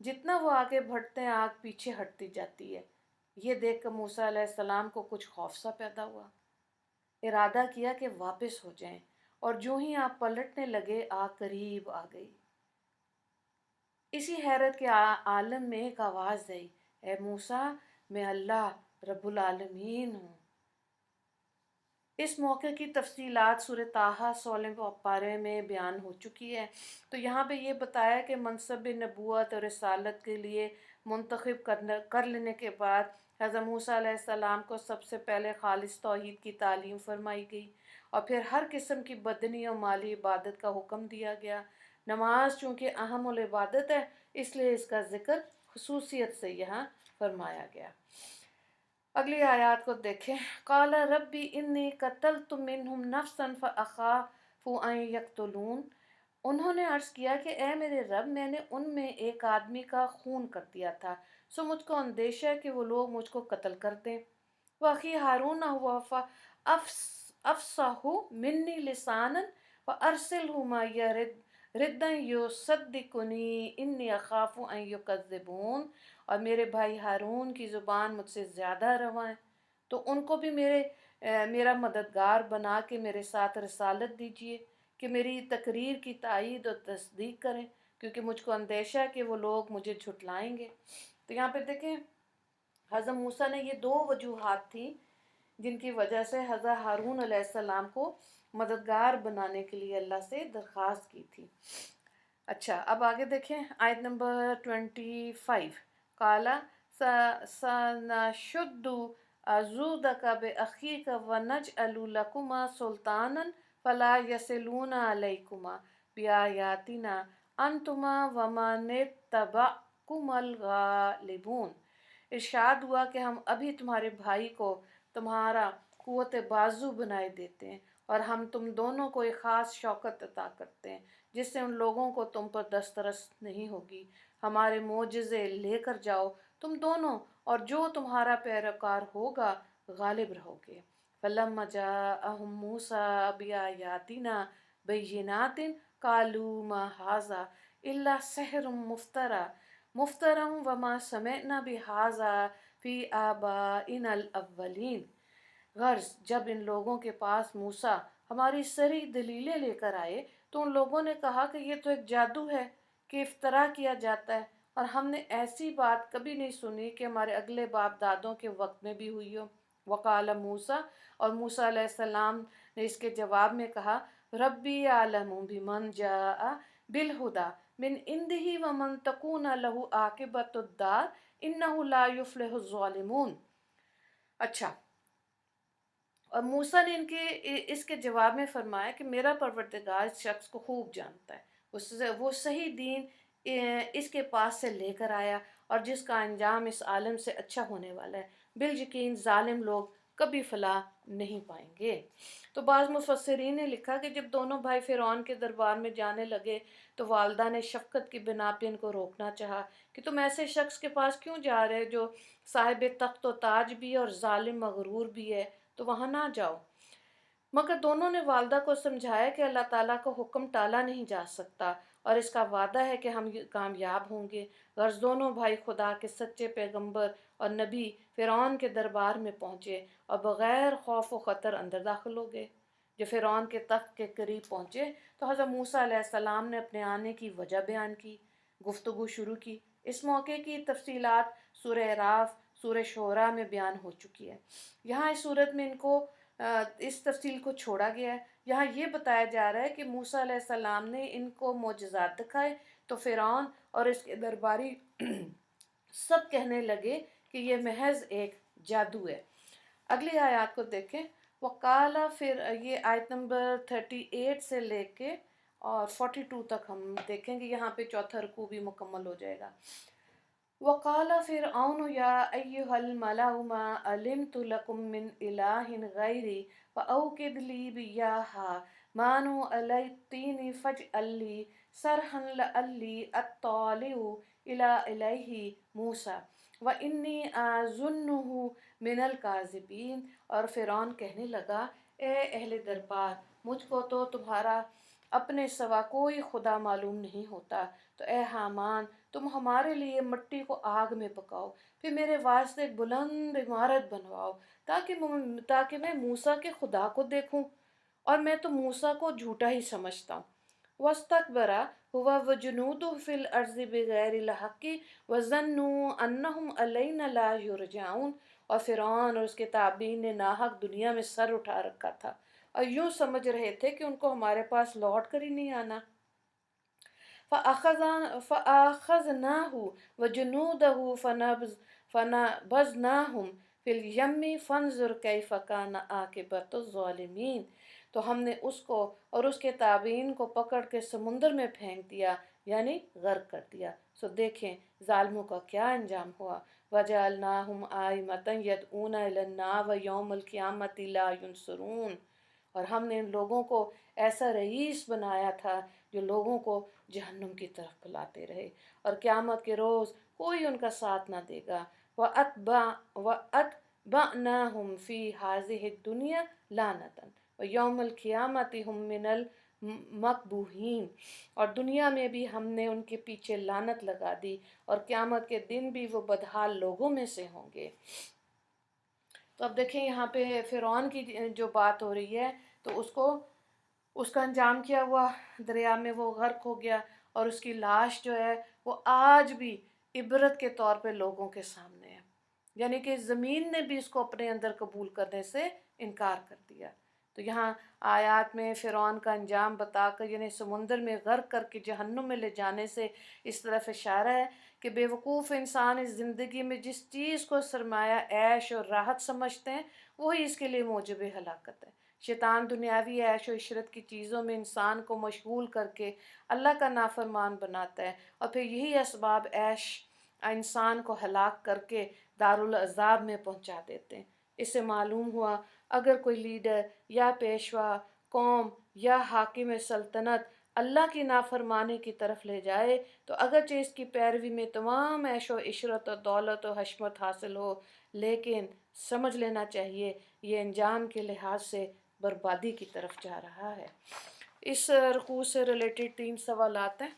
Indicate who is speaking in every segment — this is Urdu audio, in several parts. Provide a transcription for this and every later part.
Speaker 1: جتنا وہ آگے بڑھتے ہیں آگ پیچھے ہٹتی جاتی ہے۔ یہ دیکھ کر موسیٰ علیہ السلام کو کچھ خوف سا پیدا ہوا، ارادہ کیا کہ واپس ہو جائیں، اور جو ہی آپ پلٹنے لگے آگ قریب آ گئی۔ اسی حیرت کے عالم میں ایک آواز آئی، اے موسیٰ، میں اللہ رب العالمین ہوں۔ اس موقع کی تفصیلات سورہ طٰہٰ 16 پارے میں بیان ہو چکی ہے۔ تو یہاں پہ یہ بتایا کہ منصب نبوت اور رسالت کے لیے منتخب کر لینے کے بعد حضرت موسیٰ علیہ السلام کو سب سے پہلے خالص توحید کی تعلیم فرمائی گئی، اور پھر ہر قسم کی بدنی اور مالی عبادت کا حکم دیا گیا۔ نماز چونکہ اہم العبادت ہے، اس لیے اس کا ذکر خصوصیت سے یہاں فرمایا گیا۔ اگلی آیات کو دیکھیں۔ قال ربی انی قتلت منہم نفسا فاخاف ان یقتلون۔ انہوں نے عرض کیا کہ اے میرے رب، میں نے ان میں ایک آدمی کا خون کر دیا تھا، سو مجھ کو اندیشہ ہے کہ وہ لوگ مجھ کو قتل کر دیں۔ واخی ہارون ہوا افصح منی لسانا فارسلہ معی ردا یصدقنی انی اخاف ان یکذبون۔ اور میرے بھائی ہارون کی زبان مجھ سے زیادہ رواں ہے، تو ان کو بھی میرا مددگار بنا کے میرے ساتھ رسالت دیجیے کہ میری تقریر کی تائید اور تصدیق کریں، کیونکہ مجھ کو اندیشہ ہے کہ وہ لوگ مجھے جھٹلائیں گے۔ تو یہاں پہ دیکھیں حضرت موسیٰ نے یہ دو وجوہات تھیں جن کی وجہ سے حضرت ہارون علیہ السلام کو مددگار بنانے کے لیے اللہ سے درخواست کی تھی۔ اچھا، اب آگے دیکھیں آیت نمبر 25۔ قالا سنشد عضدک بأخیک ونجعل لکما سلطانا فلا یصلون علیکما بآیاتنا انتما ومن اتبعکما الغالبون۔ ارشاد ہوا کہ ہم ابھی تمہارے بھائی کو تمہارا قوت بازو بنائے دیتے ہیں، اور ہم تم دونوں کو ایک خاص شوکت عطا کرتے ہیں جس سے ان لوگوں کو تم پر دسترس نہیں ہوگی۔ ہمارے معجزے لے کر جاؤ، تم دونوں اور جو تمہارا پیروکار ہوگا غالب رہو گے۔ فلما جاءہم موسیٰ بآیاتنا بینات قالوا ما ھذا الا سحر مفتری وما سمعنا بھذا فی آبائنا الاولین۔ غرض جب ان لوگوں کے پاس موسیٰ ہماری صریح دلیلیں لے کر آئے تو ان لوگوں نے کہا کہ یہ تو ایک جادو ہے کہ افطرا کیا جاتا ہے، اور ہم نے ایسی بات کبھی نہیں سنی کہ ہمارے اگلے باپ دادوں کے وقت میں بھی ہوئی ہو۔ وقال موسیٰ، اور موسیٰ علیہ السلام نے اس کے جواب میں کہا، ربی اعلم بمن جاء بالہدی من عنده ومن تکون له عاقبۃ الدار انہ لا یفلح الظالمون۔ اچھا، اور موسیٰ نے اس کے جواب میں فرمایا کہ میرا پروردگار اس شخص کو خوب جانتا ہے، وہ صحیح دین اس کے پاس سے لے کر آیا اور جس کا انجام اس عالم سے اچھا ہونے والا ہے۔ بالیقین ظالم لوگ کبھی فلاح نہیں پائیں گے۔ تو بعض مفسرین نے لکھا کہ جب دونوں بھائی فرعون کے دربار میں جانے لگے تو والدہ نے شفقت کی بنا پہ ان کو روکنا چاہا کہ تم ایسے شخص کے پاس کیوں جا رہے جو صاحب تخت و تاج بھی ہے اور ظالم مغرور بھی ہے، تو وہاں نہ جاؤ۔ مگر دونوں نے والدہ کو سمجھایا کہ اللہ تعالیٰ کا حکم ٹالا نہیں جا سکتا اور اس کا وعدہ ہے کہ ہم کامیاب ہوں گے۔ غرض دونوں بھائی خدا کے سچے پیغمبر اور نبی فرعون کے دربار میں پہنچے اور بغیر خوف و خطر اندر داخل ہو گئے۔ جب فرعون کے تخت کے قریب پہنچے تو حضرت موسیٰ علیہ السلام نے اپنے آنے کی وجہ بیان کی، گفتگو شروع کی۔ اس موقع کی تفصیلات سورہ اعراف، سورہ شعراء میں بیان ہو چکی ہے۔ یہاں اس صورت میں ان کو اس تفصیل کو چھوڑا گیا ہے۔ یہاں یہ بتایا جا رہا ہے کہ موسیٰ علیہ السلام نے ان کو معجزات دکھائے تو فرعون اور اس کے درباری سب کہنے لگے کہ یہ محض ایک جادو ہے۔ اگلی آیات کو دیکھیں۔ وقال، پھر یہ آیت نمبر 38 سے لے کے اور 42 تک ہم دیکھیں گے، یہاں پہ چوتھا رکوع بھی مکمل ہو جائے گا۔ وقال فرعون یا ایھا الملأ ما علمت لکم من الہ غیری فاوقد لی بیہا مانوا علی الطین فاجعل لی صرحا لعلی اطلع الی الہ موسیٰ وانی اظنہ من الکاذبین۔ اور فرعون کہنے لگا، اے اہل دربار، مجھ کو تو تمہارا اپنے سوا کوئی خدا معلوم نہیں ہوتا، تو اے حامان تم ہمارے لیے مٹی کو آگ میں پکاؤ، پھر میرے واسطے ایک بلند عمارت بنواؤ، تاکہ میں موسیٰ کے خدا کو دیکھوں، اور میں تو موسیٰ کو جھوٹا ہی سمجھتا ہوں۔ واستكبر هو وجنوده في الأرض بغیر الحق وظنوا أنهم علينا لا يرجعون۔ اور فرعون اور اس کے تابعین نے ناحق دنیا میں سر اٹھا رکھا تھا اور یوں سمجھ رہے تھے کہ ان کو ہمارے پاس لوٹ کر ہی نہیں آنا۔ فَأَخَذْنَاهُ وَجُنُودَهُ فَنَبَذْنَاهُمْ فِي الْيَمِّ فَانظُرْ كَيْفَ كَانَ عَاقِبَةُ الظَّالِمِينَ۔ تو ہم نے اس کو اور اس کے تابعین کو پکڑ کے سمندر میں پھینک دیا، یعنی غرق کر دیا، سو دیکھیں ظالموں کا کیا انجام ہوا۔ وَجَعَلْنَاهُمْ أَئِمَّةً يَدْعُونَ إِلَى النَّارِ وَيَوْمَ الْقِيَامَةِ لَا يُنصَرُونَ۔ اور ہم نے ان لوگوں کو ایسا رئیس بنایا تھا جو لوگوں کو جہنم کی طرف بلاتے رہے، اور قیامت کے روز کوئی ان کا ساتھ نہ دے گا۔ وَأَتْبَعْنَاهُمْ فِي هَذِهِ الدُّنْيَا لَعْنَةً وَيَوْمَ الْقِيَامَةِ هُمْ مِنَ الْمَقْبُوحِينَ۔ اور دنیا میں بھی ہم نے ان کے پیچھے لعنت لگا دی، اور قیامت کے دن بھی وہ بدحال لوگوں میں سے ہوں گے۔ تو اب دیکھیں یہاں پہ فرعون کی جو بات ہو رہی ہے، تو اس کا انجام کیا ہوا، دریا میں وہ غرق ہو گیا، اور اس کی لاش جو ہے وہ آج بھی عبرت کے طور پہ لوگوں کے سامنے ہے، یعنی کہ زمین نے بھی اس کو اپنے اندر قبول کرنے سے انکار کر دیا۔ تو یہاں آیات میں فرعون کا انجام بتا کر، یعنی سمندر میں غرق کر کے جہنم میں لے جانے سے اس طرف اشارہ ہے کہ بے وقوف انسان اس زندگی میں جس چیز کو سرمایہ عیش اور راحت سمجھتے ہیں وہی اس کے لیے موجب ہلاکت ہے۔ شیطان دنیاوی عیش و عشرت کی چیزوں میں انسان کو مشغول کر کے اللہ کا نافرمان بناتا ہے، اور پھر یہی اسباب عیش انسان کو ہلاک کر کے دارالعذاب میں پہنچا دیتے ہیں۔ اس سے معلوم ہوا اگر کوئی لیڈر یا پیشوا، قوم یا حاکم سلطنت اللہ کی نافرمانی کی طرف لے جائے تو اگرچہ اس کی پیروی میں تمام عیش و عشرت و دولت و حشمت حاصل ہو، لیکن سمجھ لینا چاہیے یہ انجام کے لحاظ سے بربادی کی طرف جا رہا ہے۔ اس رکوع سے ریلیٹڈ 3 سوالات ہیں۔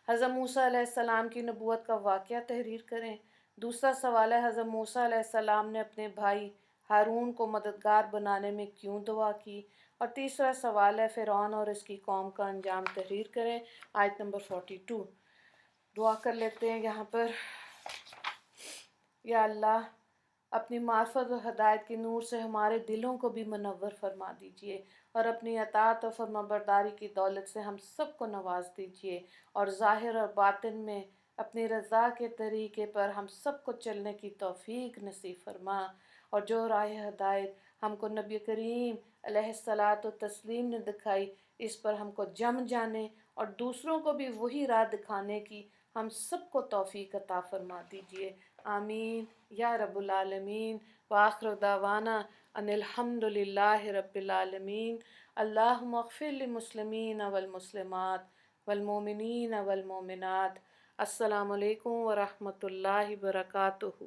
Speaker 1: حضرت موسیٰ علیہ السلام کی نبوت کا واقعہ تحریر کریں۔ دوسرا سوال ہے حضرت موسیٰ علیہ السلام نے اپنے بھائی ہارون کو مددگار بنانے میں کیوں دعا کی؟ اور تیسرا سوال ہے فرعون اور اس کی قوم کا انجام تحریر کریں، آیت نمبر 42۔ دعا کر لیتے ہیں یہاں پر۔ یا اللہ اپنی معرفت و ہدایت کے نور سے ہمارے دلوں کو بھی منور فرما دیجئے، اور اپنی اطاعت و فرما برداری کی دولت سے ہم سب کو نواز دیجئے، اور ظاہر اور باطن میں اپنی رضا کے طریقے پر ہم سب کو چلنے کی توفیق نصیب فرما، اور جو راہ ہدایت ہم کو نبی کریم علیہ الصلاۃ والتسلیم نے دکھائی اس پر ہم کو جم جانے، اور دوسروں کو بھی وہی راہ دکھانے کی ہم سب کو توفیق عطا فرما دیجئے، آمین یا رب العالمین۔ وآخر دعوانا ان الحمد للہ رب العالمین۔ اللہم اغفر للمسلمین والمسلمات والمؤمنین والمؤمنات۔ السلام علیکم ورحمۃ اللہ وبرکاتہ۔